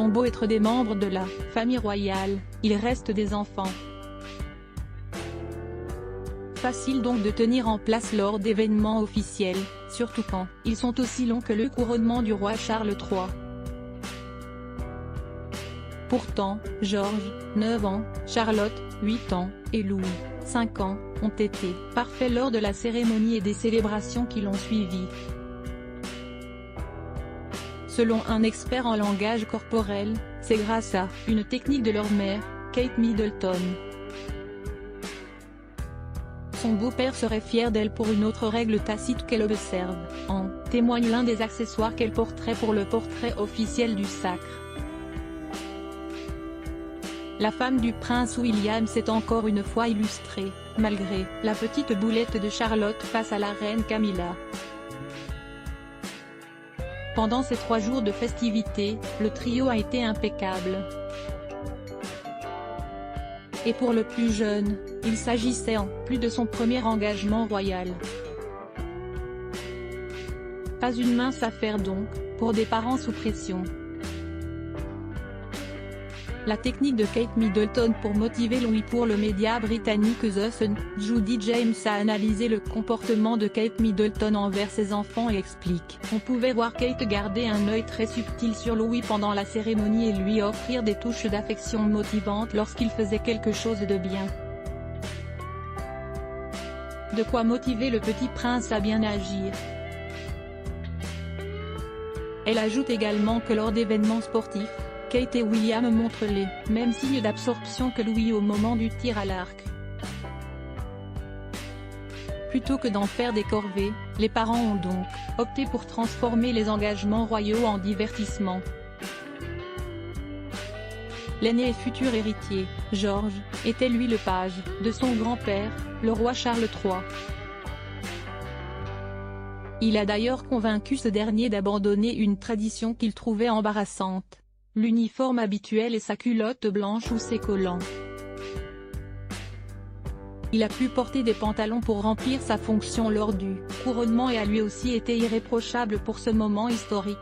ont beau être des membres de la famille royale, ils restent des enfants. Facile donc de tenir en place lors d'événements officiels, surtout quand ils sont aussi longs que le couronnement du roi Charles III. Pourtant, George, 9 ans, Charlotte, 8 ans, et Louis, 5 ans, ont été parfaits lors de la cérémonie et des célébrations qui l'ont suivi. Selon un expert en langage corporel, c'est grâce à une technique de leur mère, Kate Middleton. Son beau-père serait fier d'elle pour une autre règle tacite qu'elle observe, en témoigne l'un des accessoires qu'elle porterait pour le portrait officiel du sacre. La femme du prince William s'est encore une fois illustrée, malgré la petite boulette de Charlotte face à la reine Camilla. Pendant ces 3 jours de festivités, le trio a été impeccable. Et pour le plus jeune, il s'agissait en plus de son premier engagement royal. Pas une mince affaire donc, pour des parents sous pression. La technique de Kate Middleton pour motiver Louis. Pour le média britannique The Sun, Judy James a analysé le comportement de Kate Middleton envers ses enfants et explique: on pouvait voir Kate garder un œil très subtil sur Louis pendant la cérémonie et lui offrir des touches d'affection motivantes lorsqu'il faisait quelque chose de bien. De quoi motiver le petit prince à bien agir. Elle ajoute également que lors d'événements sportifs, Kate et William montrent les mêmes signes d'absorption que Louis au moment du tir à l'arc. Plutôt que d'en faire des corvées, les parents ont donc opté pour transformer les engagements royaux en divertissement. L'aîné et futur héritier, George, était lui le page de son grand-père, le roi Charles III. Il a d'ailleurs convaincu ce dernier d'abandonner une tradition qu'il trouvait embarrassante: l'uniforme habituel et sa culotte blanche ou ses collants. Il a pu porter des pantalons pour remplir sa fonction lors du couronnement et a lui aussi été irréprochable pour ce moment historique.